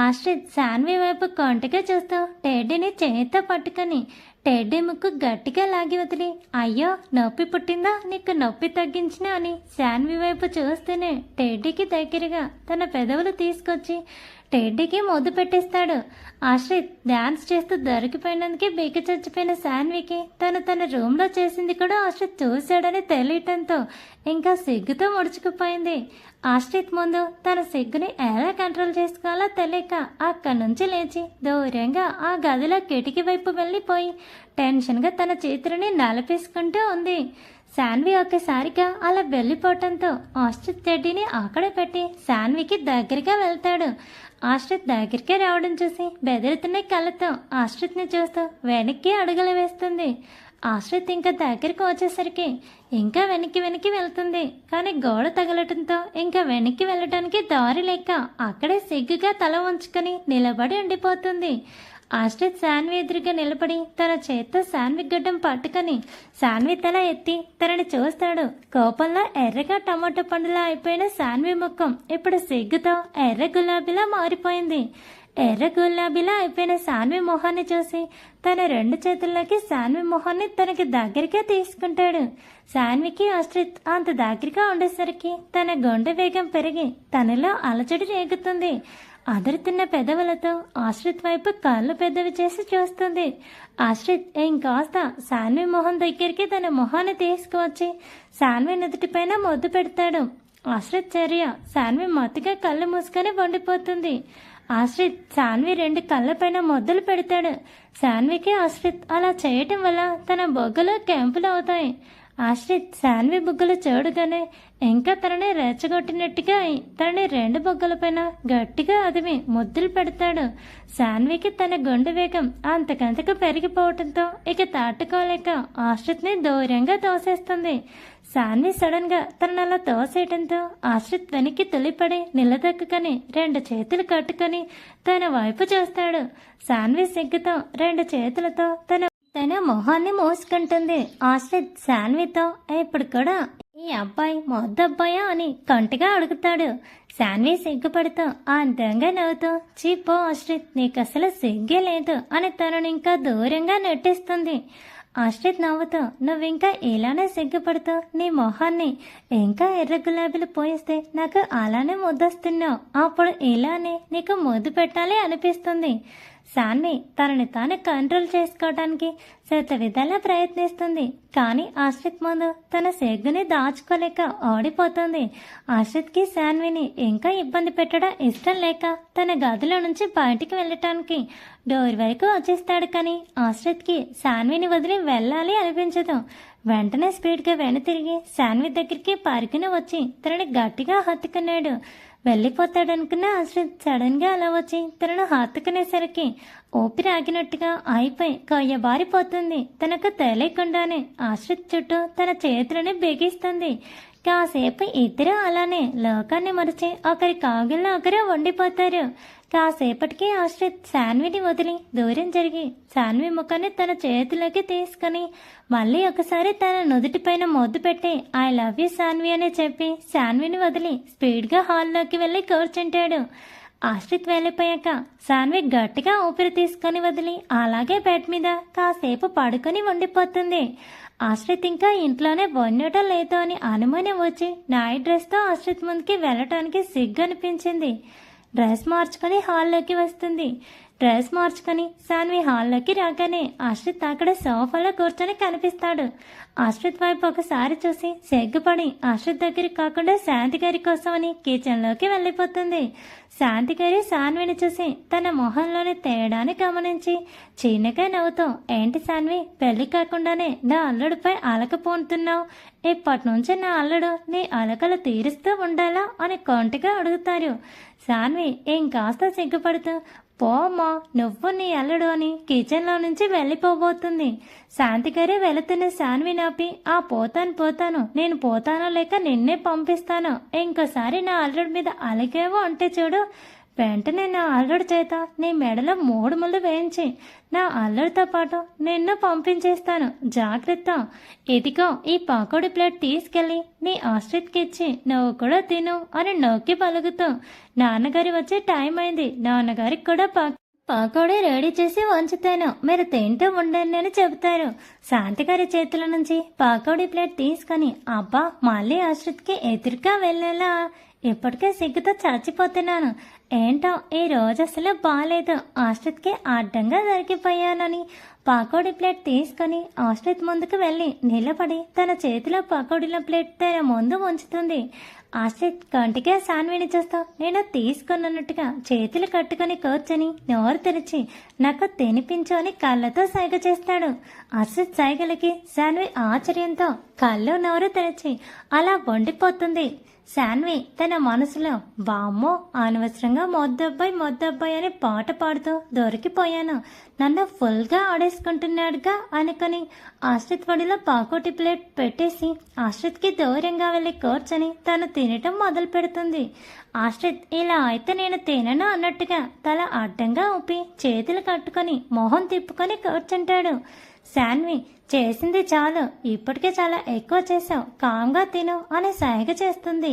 Speaker 1: ఆశ్రిత్ శాన్వి వైపు కొంటగా చూస్తూ టెడ్డీని చేతితో పట్టుకొని టెడ్డీ ముక్కు గట్టిగా లాగి వదిలి, అయ్యో నొప్పి పుట్టిందా, నీకు నొప్పి తగ్గించినా అని శాన్వి వైపు చూస్తూనే టెడ్డీకి దగ్గరగా తన పెదవులు తీసుకొచ్చి టెడ్డీకి ముద్దు పెట్టేస్తాడు. ఆశ్రిత్ డాన్స్ చేస్తూ దొరికిపోయినందుకే బీక చచ్చిపోయిన శాన్వికి తన రూమ్లో చేసింది కూడా ఆశ్రిత్ చూశాడని తెలియటంతో ఇంకా సిగ్గుతో ముడుచుకుపోయింది. ఆశ్రిత్ ముందు తన సిగ్గుని ఎలా కంట్రోల్ చేసుకోవాలో తెలియక అక్కడి నుంచి లేచి దూరంగా ఆ గదిలో కిటికీ వైపు వెళ్ళిపోయి టెన్షన్గా తన చేతులని నలిపేసుకుంటూ ఉంది. శాన్వి ఒక్కసారిగా అలా వెళ్ళిపోవటంతో ఆశ్రిత్ టెడ్డీని అక్కడే పెట్టి శాన్వికి దగ్గరగా వెళ్తాడు. ఆశ్రిత్ దగ్గరికి రావడం చూసి బెదిరుతున్న కళ్ళతో ఆశ్రిత్ని చూస్తూ వెనక్కి అడుగులు వేస్తుంది. ఆశ్రిత్ ఇంకా దగ్గరికి వచ్చేసరికి ఇంకా వెనక్కి వెళ్తుంది. కానీ గోడ తగలటంతో ఇంకా వెనక్కి వెళ్ళటానికి దారి లేక అక్కడే సిగ్గుగా తల వంచుకొని నిలబడి ఉండిపోతుంది. ఆశ్రిత్ శాన్వి ఎదురుగా నిలబడి తన చేత్తో శాన్వి గడ్డం పట్టుకొని శాన్వి తల ఎత్తి తనని చూస్తాడు. కోపంలో ఎర్రగా టమాటో పండులా అయిపోయిన శాన్వి ముఖం ఇప్పుడు సిగ్గుతో ఎర్ర గులాబీలా మారిపోయింది. ఎర్ర గులాబీలా అయిపోయిన శాన్వి మొహాన్ని చూసి తన 2 చేతుల్లోకి శాన్వి మొహాన్ని తనకి దగ్గరగా తీసుకుంటాడు. శాన్వికి ఆశ్రిత్ అంత దగ్గరగా ఉండేసరికి తన గుండె వేగం పెరిగి తనలో అలజడి రేగుతుంది. అదురుతున్న పెదవులతో ఆశ్రిత్ వైపు కళ్ళు పెద్దవి చేసి చూస్తుంది. ఆశ్రిత్ ఇంకాస్త శాన్వి మొహం దగ్గరికి తన మొహాన్ని తీసుకువచ్చి శాన్వి నుదుటిపైన ముద్దు పెడతాడు. ఆశ్రిత్ చర్య శాన్వి మత్తుగా కళ్ళు మూసుకొని వండిపోతుంది. ఆశ్రిత్ శాన్వి 2 కళ్ళపైన ముద్దలు పెడతాడు. శాన్వికి ఆశ్రిత్ అలా చేయటం వల్ల తన బొగ్గలు కెంపులు అవుతాయి. ఆశ్రిత్ శాన్వి బుగ్గలు చూడగానే ఇంకా తనని రెచ్చగొట్టినట్టుగా తనని రెండు బుగ్గలపైన గట్టిగా అదిమి ముద్దులు పెడతాడు. శాన్వికి తన గుండె వేగం అంతకంతకు పెరిగిపోవటంతో ఇక తాటుకోలేక ఆశ్రిత్ని దూరంగా తోసేస్తుంది. శాన్వి సడన్ గా తనను అలా తోసేయటంతో ఆశ్రిత్ వెనక్కి తులిపడి నిలదొక్కుని రెండు చేతులు కట్టుకొని తన వైపు చూస్తాడు. శాన్వి సిగ్గుతో రెండు చేతులతో తన మొహాన్ని మోసుకుంటుంది. ఆశ్రిత్ శాన్వితో ఇప్పుడు కూడా ఈ అబ్బాయి మొద్దబ్బాయా అని కంటిగా అడుగుతాడు. శాన్వి సిగ్గుపడుతూ అందంగా నవ్వుతూ చీపో ఆశ్రిత్, నీకు అసలు సిగ్గే లేదు అని తనను ఇంకా దూరంగా నెట్టిస్తుంది. ఆశ్రిత్ నవ్వుతూ నువ్వింకా ఇలానే సిగ్గుపడుతూ నీ మొహాన్ని ఇంకా ఎర్ర గులాబీలు పోయిస్తే నాకు అలానే ముద్దొస్తున్నావు, అప్పుడు ఇలానే నీకు ముద్దు పెట్టాలి అనిపిస్తుంది. శాన్వి తనని తాను కంట్రోల్ చేసుకోవడానికి శత విధాలా ప్రయత్నిస్తుంది. కానీ ఆశ్రిత్ ముందు తన సిగ్గుని దాచుకోలేక ఓడిపోతుంది. ఆశ్రిత్కి శాన్విని ఇంకా ఇబ్బంది పెట్టడం ఇష్టం లేక తన గదిలో నుంచి బయటికి వెళ్ళటానికి డోర్ వరకు వచ్చేస్తాడు. కానీ ఆశ్రిత్కి శాన్విని వదిలి వెళ్ళాలి అనిపించదు. వెంటనే స్పీడ్గా వెనుతిరిగి శాన్వి దగ్గరికి పరికిన వచ్చి తనని గట్టిగా హత్తుకున్నాడు. వెళ్ళిపోతాడనుకున్న ఆశ్రిత్ సడన్ గా అలా వచ్చి తనను హత్తుకునేసరికి ఊపిరి ఆగినట్టుగా అయిపోయి కొయ్యబారిపోతుంది. తనకు తెలియకుండానే ఆశ్రిత్ చుట్టూ తన చేతులని బిగిస్తుంది. కాసేపు ఇద్దరు అలానే లోకాన్ని మరిచి ఒకరి కాగుల్లో ఒకరు వండిపోతారు. కాసేపటికి ఆశ్రిత్ శాన్విని వదిలి దూరం జరిగి శాన్వి ముఖాన్ని తన చేతిలోకి తీసుకుని మళ్ళీ ఒకసారి తన నుదుటిపైన ముద్దు పెట్టి ఐ లవ్ యూ శాన్వి అని చెప్పి శాన్విని వదిలి స్పీడ్గా హాల్లోకి వెళ్ళి కూర్చుంటాడు. ఆశ్రిత్ వెళ్ళిపోయాక శాన్వి గట్టిగా ఊపిరి తీసుకొని వదిలి అలాగే బెడ్ మీద కాసేపు పడుకొని ఉండిపోతుంది. ఆశ్రిత్ ఇంకా ఇంట్లోనే ఉండటం లేదో అని అనుమానం వచ్చి నైట్ డ్రెస్తో ఆశ్రిత్ ముందుకి వెళ్ళటానికి సిగ్గు అనిపించింది. డ్రెస్ మార్చుకొని హాల్లోకి వస్తుంది. డ్రెస్ మార్చుకొని శాన్వి హాల్లోకి రాగానే ఆశ్రిత్ అక్కడ సోఫాలో కూర్చొని కనిపిస్తాడు. ఆశ్రిత్ వైపు ఒకసారి చూసి సిగ్గుపడి ఆశ్రిత్ దగ్గరికి కాకుండా శాంతి గారి కోసమని కిచెన్లోకి వెళ్ళిపోతుంది. శాంతి గారి శాన్విని చూసి తన మొహంలోని తేడాన్ని గమనించి చిన్నగా నవ్వుతూ ఏంటి శాన్వి, పెళ్లి కాకుండానే నా అల్లుడిపై అలక పోతున్నావు, ఇప్పటి నుంచి నా అల్లుడు నీ అలకలు తీరుస్తూ ఉండాలా అని కొంటిగా అడుగుతారు. శాన్వి ఇంకాస్త సిగ్గుపడుతూ పోమ్మా నువ్వు నీ అల్లుడు అని కిచెన్లో నుంచి వెళ్ళిపోబోతుంది. శాంతి గారే వెళుతున్న శాన్వి నాపి పోతాను నేను పోతానో లేక నిన్నే పంపిస్తాను, ఇంకోసారి నా అల్లుడి మీద అలిగేవో అంటే చూడు, వెంటనే నా అల్లుడి చేత నీ మెడలో 3 ముళ్ళు వేయించి నా అల్లుడితో పాటు నిన్ను పంపించేస్తాను, జాగ్రత్త. ఇదిగో ఈ పకోడీ ప్లేట్ తీసుకెళ్ళి నీ ఆశ్రిత్కి ఇచ్చి నువ్వు కూడా తిను అని నొక్కి పలుకుతూ నాన్నగారి వచ్చే టైం అయింది, నాన్నగారికి కూడా పకోడీ రెడీ చేసి ఉంచుతాను, మీరు తింటూ ఉండండి అని చెబుతారు. శాంతిగారి చేతుల నుంచి పకోడీ ప్లేట్ తీసుకొని అబ్బా మళ్ళీ ఆశ్రిత్కి ఎదురుగా వెళ్ళేలా ఇప్పటికే సిగ్గుతో చచ్చిపోతున్నాను, ఏంటో ఈ రోజు అసలు బాగాలేదు, ఆశ్రిత్కి అడ్డంగా దొరికిపోయానని పకోడీ ప్లేట్ తీసుకొని ఆశ్రిత్ ముందుకు వెళ్ళి నిలబడి తన చేతిలో పకోడీల ప్లేట్ తన ముందు ఉంచుతుంది. ఆశ్రిత్ కంటిగా శాన్విని చూస్తూ నేను తీసుకున్నట్టుగా చేతులు కట్టుకుని కూర్చొని నోరు తెరిచి నాకు తినిపించు అని కళ్ళతో సైగ చేస్తాడు. ఆశ్రిత్ సైగలకి శాన్వి ఆశ్చర్యంతో కళ్ళు నోరు తెరిచి అలా వండిపోతుంది. శాన్వి తన మనసులో వామ్మో అనవసరంగా మొద్దబ్బాయి అని పాట పాడుతూ దొరికిపోయాను, నన్ను ఫుల్గా ఆడేసుకుంటున్నాడుగా అనుకుని ఆశ్రిత్ వడిలో పకోడీ ప్లేట్ పెట్టేసి ఆశ్రిత్కి దూరంగా వెళ్ళి కూర్చొని తను తినటం మొదలు పెడుతుంది. ఆశ్రిత్ ఇలా అయితే నేను తినను అన్నట్టుగా తల అడ్డంగా ఊపి చేతులు కట్టుకొని మొహం తిప్పుకొని కూర్చుంటాడు. శాన్వి చేసింది చాలు, ఇప్పటికే చాలా ఎక్కువ చేసావు, కామ్గా తిను అని సైగ చేస్తుంది.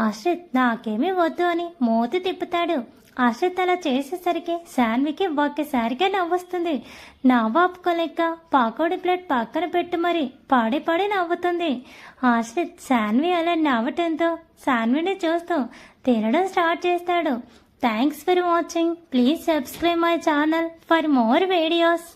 Speaker 1: ఆశ్రిత్ నాకేమీ వద్దు అని మూతి తిప్పుతాడు. ఆశ్రిత్ అలా చేసేసరికి శాన్వికి ఒక్కసారిగా నవ్వొస్తుంది. నవ్వాపుకోలేక పకోడీ ప్లేట్ పక్కన పెట్టి మరి పడి నవ్వుతుంది. ఆశ్రిత్ శాన్వి అలా నవ్వటంతో శాన్విని చూస్తూ తినడం స్టార్ట్ చేస్తాడు. Thanks for watching. Please subscribe my channel for more videos.